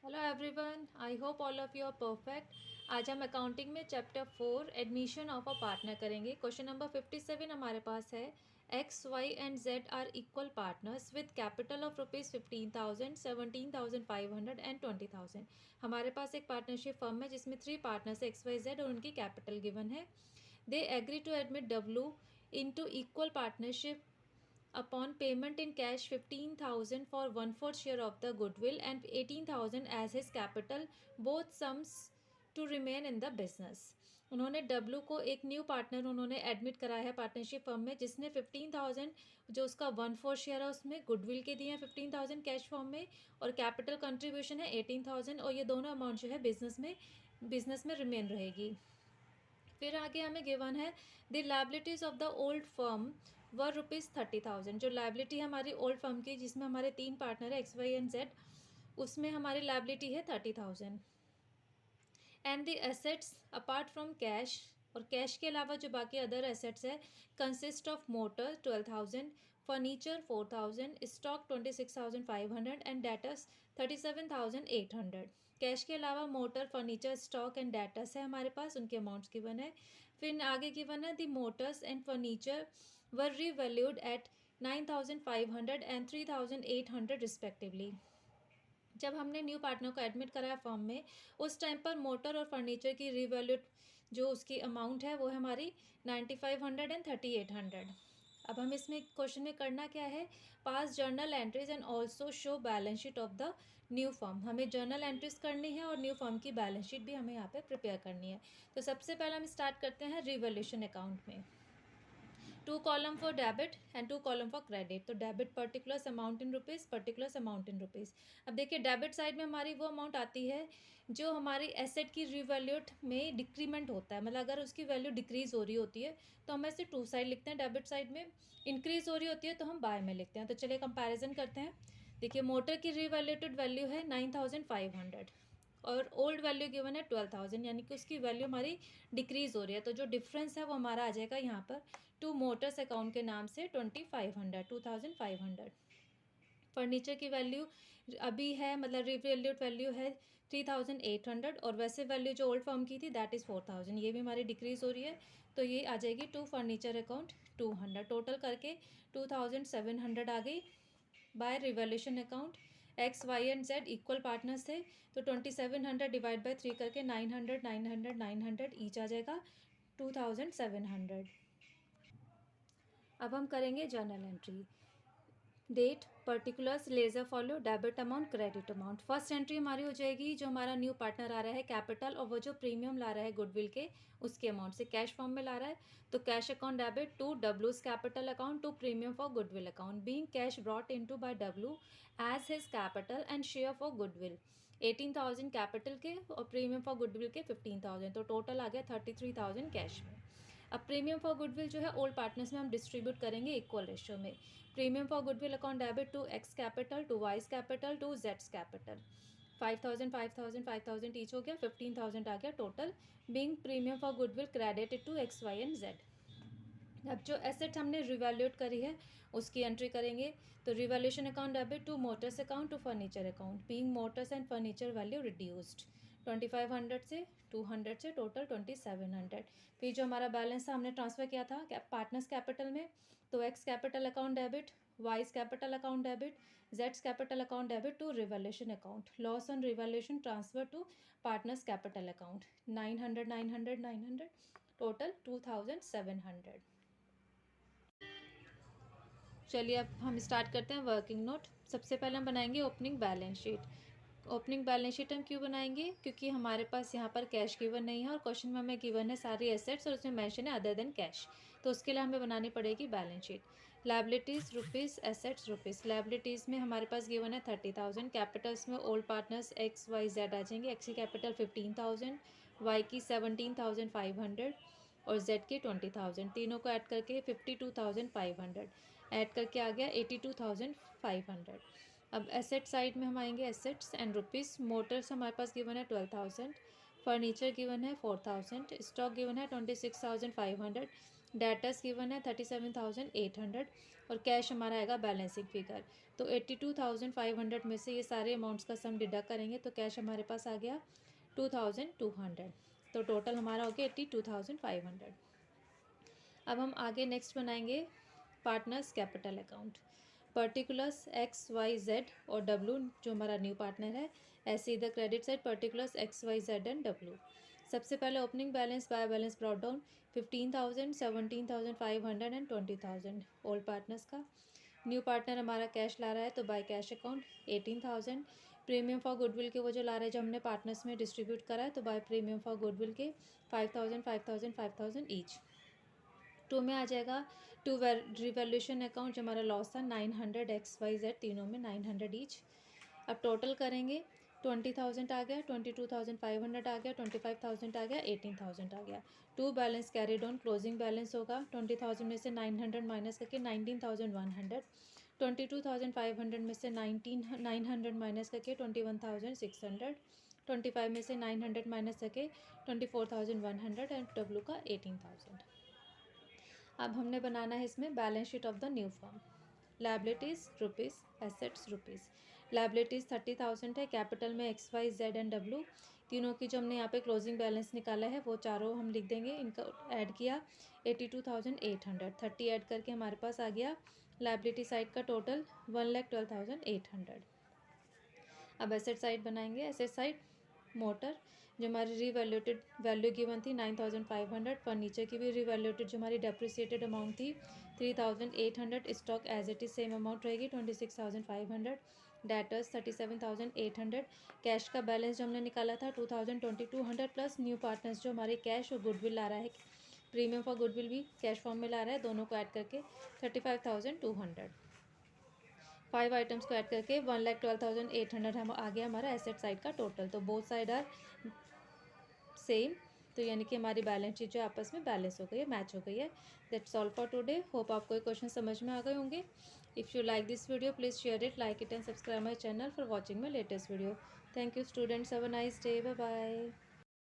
Hello everyone, I hope all of you are perfect. आज हम accounting में chapter 4 admission of a partner करेंगे। Question number 57 हमारे पास है। X Y and Z are equal partners with capital of rupees 15,000, 17,500 and 20,000। हमारे पास एक partnership firm है जिसमें 3 पार्टनर्स है, एक्स वाई जेड, और उनकी कैपिटल गिवन है। They agree to admit W into equal partnership upon payment in cash 15,000 for 1/4 share of the goodwill and 18,000 as his capital, both sums to remain in the business। उन्होंने W को एक new partner उन्होंने admit कराया है partnership firm में, जिसने 15,000 जो उसका 1/4 शेयर है उसमें गुडविल के दिए हैं 15,000 कैश फॉर्म में, और कैपिटल कंट्रीब्यूशन है 18,000, और ये दोनों अमाउंट जो है बिजनेस में रिमेन रहेगी। फिर आगे हमें गिवन है the liabilities of the old firm were ₹30,000। जो लाइबिलिटी है हमारी ओल्ड फर्म की, जिसमें हमारे 3 पार्टनर है एक्स वाई एंड जेड, उसमें हमारी लाइबिलिटी है 30,000। And the assets apart from cash, और कैश के अलावा जो बाकी अदर एसेट्स है, consist of motor 12,000, furniture 4,000, stock 26,500 and debtors 37,800। Cash के अलावा motor, furniture, stock and debtors है हमारे पास, उनके अमाउंट्स गिवन है। फिर आगे गिवन है the motors and furniture were revalued at 9,500 and 3,800 रिस्पेक्टिवली। जब हमने न्यू पार्टनर को एडमिट कराया फर्म में, उस टाइम पर मोटर और फर्नीचर की रिवैल्यूड जो उसकी अमाउंट है वो है हमारी 9,500 एंड 3,800। अब हम इसमें क्वेश्चन में करना क्या है, पास journal entries and also show balance sheet of the new firm. हमें जर्नल एंट्रीज करनी है और न्यू फर्म की बैलेंस शीट भी हमें यहाँ पे प्रिपेयर करनी है। तो सबसे पहले हम स्टार्ट करते हैं रिवैल्यूएशन अकाउंट में। 2 column for debit and 2 column for credit. तो debit particulars amount in rupees, particulars amount in rupees. अब देखिए डेबिट साइड में हमारी वो अमाउंट आती है जो हमारी एसेट की रिवैल्यूट में डिक्रीमेंट होता है, मतलब अगर उसकी वैल्यू डिक्रीज़ हो रही होती है तो हम ऐसे 2 साइड लिखते हैं डेबिट साइड में, इंक्रीज़ हो रही होती है तो हम बाय में लिखते हैं। तो चलिए कंपैरिजन करते हैं। देखिए मोटर की रिवैल्यूटेड वैल्यू है 9,500 और ओल्ड वैल्यू गिवन है 12,000, यानी कि उसकी वैल्यू हमारी डिक्रीज़ हो रही है। तो जो डिफरेंस है वो हमारा आ जाएगा यहाँ पर टू मोटर्स अकाउंट के नाम से 2,500। फर्नीचर की वैल्यू अभी है, मतलब रिवैल्यूड वैल्यू है 3,800, और वैसे वैल्यू जो ओल्ड फर्म की थी दैट इज़ 4,000। ये भी हमारी डिक्रीज़ हो रही है, तो ये आ जाएगी टू फर्नीचर अकाउंट 200। टोटल करके 2,700 आ गई। By revaluation account X Y and Z equal partners थे, तो 2,700 डिवाइड बाय 3 करके 900 900 900 ईच आ जाएगा 2,700। अब हम करेंगे journal entry. Date, particulars, ledger folio, debit amount, credit amount. First entry हमारी हो जाएगी जो हमारा न्यू पार्टनर आ रहा है कैपिटल, और वो जो प्रीमियम ला रहा है गुडविल के उसके अमाउंट से कैश फॉर्म में ला रहा है, तो कैश अकाउंट डेबिट टू डब्ल्यूज capital account to premium for goodwill account, being cash brought into by W as his capital and share for goodwill 18,000 capital के और प्रीमियम फॉर गुडविल के 15,000, तो टोटल आ गया 33,000 कैश में। अब प्रीमियम फॉर गुडविल जो है ओल्ड पार्टनर्स में हम डिस्ट्रीब्यूट करेंगे इक्वल रेशियो में। Premium for goodwill account debit to X capital, to Y's capital, to जेड्स कैपिटल। 5,000 5,000 5,000 ईच हो गया, 15,000 आ गया total, being premium for goodwill credited to X Y and Z. अब जो एसेट हमने रिवैल्यूएट करी है उसकी एंट्री करेंगे। तो revaluation account debit to motors account to furniture account, being motors and furniture value reduced 2,500 से 200 से टोटल 2,700। फिर जो हमारा बैलेंस था हमने ट्रांसफ़र किया था पार्टनर्स कैपिटल में, तो X capital account debit, Y's capital account debit, जेड्स capital account debit to revaluation account, loss on revaluation transfer to partners capital account 900 900 900, total 2,700। चलिए अब हम स्टार्ट करते हैं वर्किंग नोट। सबसे पहले हम बनाएंगे opening balance sheet. Opening balance sheet हम क्यों बनाएंगे, क्योंकि हमारे पास यहाँ पर कैश गिवन नहीं है और क्वेश्चन में हमें गिवन है सारी एसेट्स और उसमें मेंशन है अदर देन कैश, तो उसके लिए हमें बनानी पड़ेगी balance sheet. Liabilities rupees, assets rupees. Liabilities में हमारे पास गिवन है 30,000। कैपिटल्स में old partners X Y Z आ जाएंगे। एक्स की कैपिटल 15,000, वाई की 17,500 और जेड की 20,000, तीनों को ऐड करके 52,500 ऐड करके आ गया 82,500। अब एसेट साइड में हम आएंगे, एसेट्स एंड रुपीज़। मोटर्स हमारे पास गिवन है 12,000, फर्नीचर गिवन है 4,000, स्टॉक गिवन है 26,500 डेटर्स गिवन है 37,800 और कैश हमारा आएगा बैलेंसिंग फिगर। तो 82,500 में से ये सारे अमाउंट्स का सम डिडक्ट करेंगे तो कैश हमारे पास आ गया 2,200। तो टोटल हमारा हो गया 82,500। अब हम आगे नेक्स्ट बनाएंगे partners capital account. Particulars X Y Z और डब्ल्यू जो हमारा न्यू पार्टनर है, ऐसे इधर credit side particulars X Y Z and W. सबसे पहले opening balance by balance brought down 15,000, 17,500 and 20,000 old partners का। न्यू पार्टनर हमारा कैश ला रहा है तो by cash account 18,000। Premium for goodwill के वो जो ला रहे हैं जो हमने पार्टनर्स में डिस्ट्रीब्यूट करा है तो बाय प्रीमियम फॉर गुडविल के 5,000, 5,000, 5,000 ईच। टू में आ जाएगा टू रिवैल्यूएशन अकाउंट जो हमारा लॉस था 900 एक्स वाई जेड, तीनों में 900 ईच। अब टोटल करेंगे 20,000 आ गया, 22,500 आ गया, 25,000 आ गया, 18,000 आ गया। To balance carried on, closing balance होगा 20,000 में से 900 माइनस करके 19,100, 22,500 में से 900 माइनस करके 21,600, 25 में से 900 माइनस करके 24,100 एंड डब्ल्यू का 18,000। अब हमने बनाना है इसमें balance sheet of the new firm. Liabilities rupees, assets rupees. Liabilities 30,000 है, कैपिटल में X Y Z and W तीनों की जो हमने यहाँ पे क्लोजिंग बैलेंस निकाला है वो चारों हम लिख देंगे। इनका ऐड किया 82,800, 30 ऐड करके हमारे पास आ गया लायबिलिटी साइड का टोटल 1,12,800। अब एसेट साइड बनाएंगे। एसेट साइड मोटर जो हमारी रिवैल्यूटेड वैल्यू गिवन थी 9,500, फर्नीचर की भी रिवैल्यूटेड जो हमारी डेप्रिसिएटेड अमाउंट थी 3,800, stock as it is same amount रहेगी 26,500, डेटर्स 37,800, कैश का बैलेंस जो हमने निकाला था 2,200 प्लस न्यू पार्टनर्स जो हमारे कैश और गुडविल ला रहा है, प्रीमियम फॉर गुडविल भी कैश फॉर्म में ला रहा है, दोनों को ऐड करके 35,200। 5 आइटम्स को ऐड करके 1,12,800 हम आ गया हमारा एसेट साइड का टोटल। तो बोथ साइड आर सेम, तो यानी कि हमारी बैलेंस शीट जो आपस में बैलेंस हो गई है, मैच हो गई है। That's all for today. Hope आपको ये क्वेश्चन समझ में आ गए होंगे। If you like this video please share it, like it and subscribe my channel for watching my latest video. Thank you students, have a nice day, bye bye.